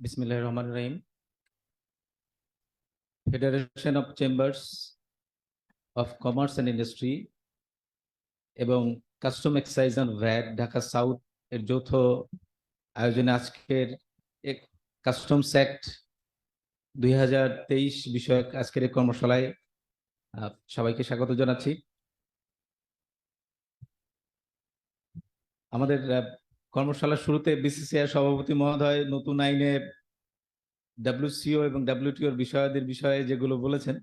বিসমিল্লাহির রহমানির রহিম। Federation of Chambers of Commerce and Industry এবং custom excise and VAT Dhaka south এর যৌথ আয়োজনে আজকের কাস্টমস অ্যাক্ট 2023 বিষয়ক আজকের এই কর্মশালায় সবাইকে স্বাগত জানাচ্ছি। আমাদের কর্মশালার শুরুতে বিসিসিআই সভাপতি মহোদয় নতুন আইনে ডাব্লিউসিও এবং ডাব্লিউটিওর বিষয়াদির বিষয়ে যেগুলো বলেছেন,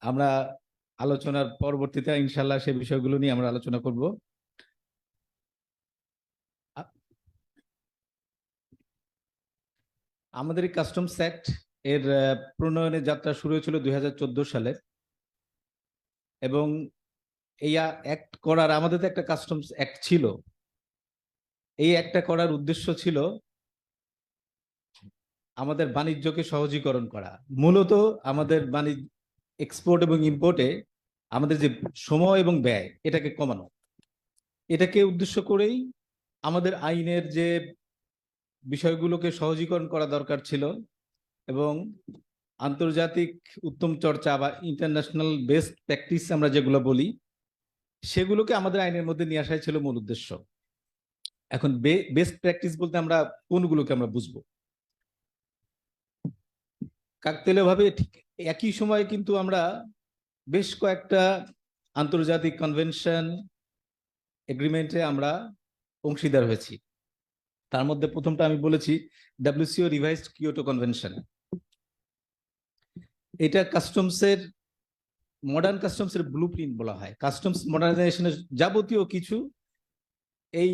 আমরা আলোচনার পরবর্তীতে ইনশাল্লাহ সেই বিষয়গুলো নিয়ে আমরা আলোচনা করব। আমাদের এই কাস্টমস অ্যাক্ট এর প্রণয়নের যাত্রা শুরু হয়েছিল 2014 সালে এবং এই অ্যাক্ট করার আমাদের তো একটা কাস্টমস অ্যাক্ট ছিল। এই অ্যাক্টটা করার উদ্দেশ্য ছিল আমাদের বাণিজ্যকে সহজীকরণ করা। মূলত আমাদের বাণিজ্য এক্সপোর্ট এবং ইম্পোর্টে আমাদের যে সময় এবং ব্যয় এটাকে কমানো, এটাকে উদ্দেশ্য করেই আমাদের আইনের যে বিষয়গুলোকে সহজীকরণ করা দরকার ছিল এবং আন্তর্জাতিক উত্তম চর্চা বা ইন্টারন্যাশনাল বেস্ট প্র্যাকটিস আমরা যেগুলো বলি সেগুলোকে আমাদের আইনের মধ্যে নিয়ে আসাই ছিল মূল উদ্দেশ্য। এখন বেস্ট প্র্যাকটিস বলতে আমরা কোনগুলোকে আমরা বুঝবো? কাকতালীয়ভাবে ঠিক একই সময়ে কিন্তু আমরা বেশ কয়েকটা আন্তর্জাতিক কনভেনশন এগ্রিমেন্টে আমরা অংশীদার হয়েছি। তার মধ্যে প্রথমটা আমি বলেছি ডাব্লিউসিও রিভাইজড কিয়োটো কনভেনশন। এটা কাস্টমসের মডার্ন কাস্টমসের ব্লুপ্রিন্ট বলা হয়। কাস্টমস মডার্নাইজেশনের যাবতীয় কিছু এই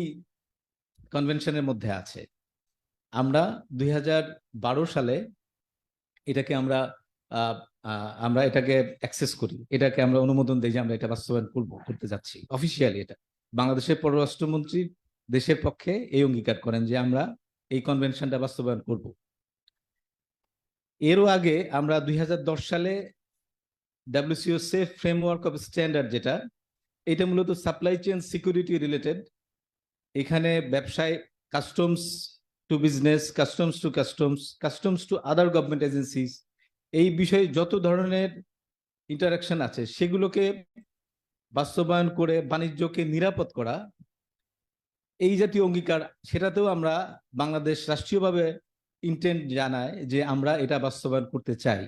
কনভেনশনের মধ্যে আছে। আমরা 2012 সালে এটাকে আমরা এটাকে অ্যাক্সেস করি, এটাকে আমরা অনুমোদন দিই যে আমরা এটা বাস্তবায়ন করতে যাচ্ছি অফিসিয়ালি। এটা বাংলাদেশের পররাষ্ট্রমন্ত্রী দেশের পক্ষে এই অঙ্গীকার করেন যে আমরা এই কনভেনশনটা বাস্তবায়ন করব। এরও আগে আমরা 2010 সালে WCO safe framework of standard, যেটা এটা মূলত সাপ্লাই চেইন সিকিউরিটি রিলেটেড। এখানে ব্যবসায় customs to business, customs to customs, customs to other government agencies, এই বিষয়ে যত ধরনের ইন্টারাকশন আছে সেগুলোকে বাস্তবায়ন করে বাণিজ্যকে নিরাপদ করা, এই জাতীয় অঙ্গীকার, সেটাতেও আমরা বাংলাদেশ রাষ্ট্রীয়ভাবে ইন্টেন্ট জানায় যে আমরা এটা বাস্তবায়ন করতে চাই।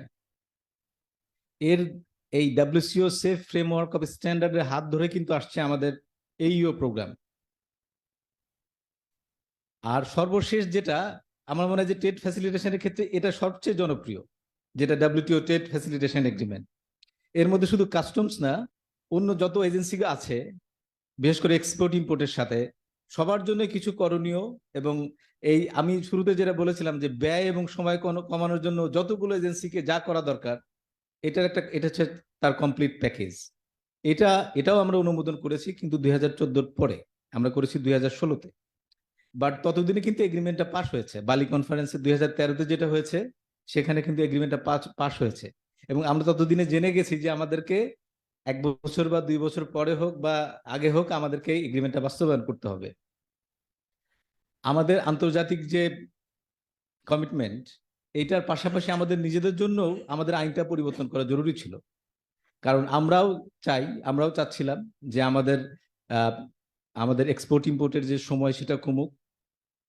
এই ডাব্লিউসিও সেফ ফ্রেমওয়ার্ক অফ স্ট্যান্ডার্ডের হাত ধরে কিন্তু আসছে আমাদের এইও প্রোগ্রাম। আর সর্বশেষ যেটা আমার মনে হয় যে ট্রেড ফ্যাসিলিটেশনের ক্ষেত্রে এটা সবচেয়ে জনপ্রিয়, যেটা ডাব্লিউটিও ট্রেড ফ্যাসিলিটেশন এগ্রিমেন্ট। এর মধ্যে শুধু কাস্টমস না, অন্য যত এজেন্সি আছে বিশেষ করে এক্সপোর্ট ইম্পোর্টের সাথে সবার জন্য কিছু করণীয়, এবং এই আমি শুরুতে যেটা বলেছিলাম যে ব্যয় এবং সময় কমানোর জন্য যতগুলো এজেন্সিকে যা করা দরকার, এটা হচ্ছে তার কমপ্লিট প্যাকেজ। এটাও আমরা অনুমোদন করেছি, কিন্তু 2014 পরে আমরা করেছি 2016-তে। বাট ততদিনে কিন্তু এগ্রিমেন্টটা পাস হয়েছে। বালি কনফারেন্সে 2013-তে যেটা হয়েছে সেখানে কিন্তু এগ্রিমেন্টটা পাস হয়েছে, এবং আমরা ততদিনে জেনে গেছি যে আমাদেরকে 1 বছর বা 2 বছর পরে হোক বা আগে হোক আমাদেরকে এগ্রিমেন্টটা বাস্তবায়ন করতে হবে। আমাদের আন্তর্জাতিক যে কমিটমেন্ট, এইটার পাশাপাশি আমাদের নিজেদের জন্য আমাদের আইনটা পরিবর্তন করা জরুরি ছিল। কারণ আমরাও চাচ্ছিলাম যে আমাদের এক্সপোর্ট ইম্পোর্টের যে সময় সেটা কমুক,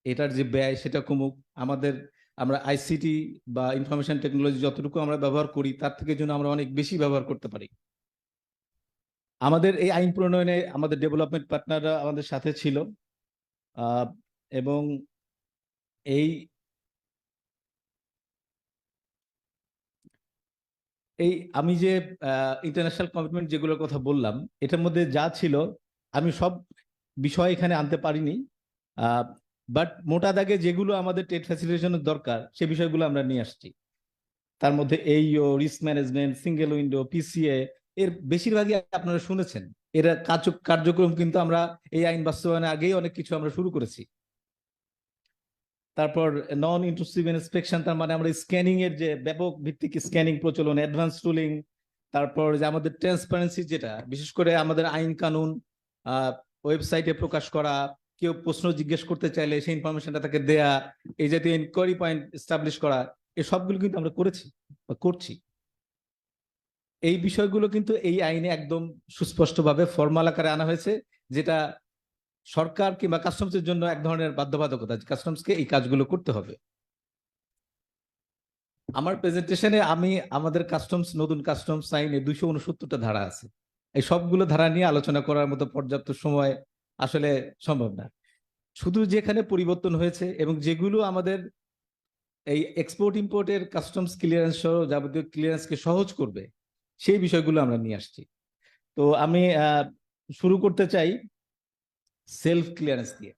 এটার যে ব্যয় সেটা কমুক। আমরা আইসিটি বা ইনফরমেশন টেকনোলজি যতটুকু আমরা ব্যবহার করি তার থেকে যেন আমরা অনেক বেশি ব্যবহার করতে পারি। আমাদের এই আইন প্রণয়নে আমাদের ডেভেলপমেন্ট পার্টনাররা আমাদের সাথে ছিল, এবং আমি যে ইন্টারন্যাশনাল কমিটমেন্ট যেগুলোর কথা বললাম এটার মধ্যে যা ছিল আমি সব বিষয় এখানে আনতে পারিনি, বাট মোটা দাগে যেগুলো আমাদের ট্রেড ফ্যাসিলিটেশনের দরকার সে বিষয়গুলো আমরা নিয়ে আসছি। তার মধ্যে এইও, risk management, single window, PCA, এর বেশিরভাগই আপনারা শুনেছেন। এরা কার্যক্রম কিন্তু আমরা এই আইন বাস্তবায়নের আগেই অনেক কিছু আমরা শুরু করেছি। তারপর নন ইন্ট্রুসিভ ইন্সপেকশন, তার মানে আমরা স্ক্যানিং এর যে ব্যাপক ভিত্তিক স্ক্যানিং প্রচলন, অ্যাডভান্স টুলিং, তারপর যে আমাদের ট্রান্সপারেন্সি, যেটা বিশেষ করে আমাদের আইন কানুন ওয়েবসাইটে প্রকাশ করা, কেউ প্রশ্ন জিজ্ঞেস করতে চাইলে সেই ইনফরমেশনটা তাকে দেয়া, এই জাতীয় ইনকোয়ারি পয়েন্ট এস্টাবলিশ করা, এই সবগুলো কিন্তু আমরা করেছি বা করছি। এই বিষয়গুলো কিন্তু এই আইনে একদম সুস্পষ্টভাবে ফরমাল আকারে আনা হয়েছে, যেটা সরকার কিংবা কাস্টমসের জন্য এক ধরনের বাধ্যবাধকতা, কাস্টমসকে এই কাজগুলো করতে হবে। আমার প্রেজেন্টেশনে আমি আমাদের কাস্টমস, নতুন কাস্টমস আইনে 269টা ধারা আছে। এই সবগুলো ধারা নিয়ে আলোচনা করার মতো পর্যাপ্ত সময় আসলে সম্ভব না। শুধু যেখানে পরিবর্তন হয়েছে এবং যেগুলো আমাদের এই এক্সপোর্ট ইম্পোর্টের কাস্টমস ক্লিয়ারেন্স সহ যাবতীয় ক্লিয়ারেন্সকে সহজ করবে, সেই বিষয়গুলো আমরা নিয়ে আসছি। তো আমি শুরু করতে চাই সেলফ ক্লিয়ারেন্স দিয়ে।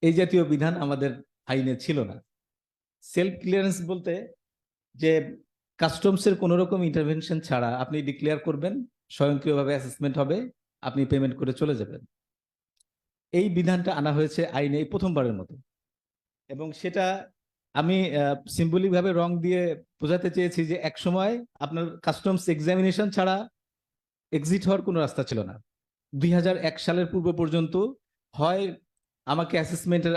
এই জাতীয় বিধান আমাদের আইনে ছিল না। সেলফ ক্লিয়ারেন্স বলতে যে কাস্টমসের কোনো রকম ইন্টারভেনশন ছাড়া আপনি ডিক্লেয়ার করবেন, স্বয়ংক্রিয়ভাবে অ্যাসেসমেন্ট হবে, আপনি পেমেন্ট করে চলে যাবেন। এই বিধানটা আনা হয়েছে আইনে এই প্রথমবারের মতো, এবং সেটা আমি সিম্বলিক ভাবে রং দিয়ে বোঝাতে চেয়েছি যে এক সময় আপনার কাস্টমস এক্সামিনেশন ছাড়া এক্সিট হওয়ার কোনো রাস্তা ছিল না। 2001 সালের পূর্ব পর্যন্ত হয় আমাকে অ্যাসেসমেন্টের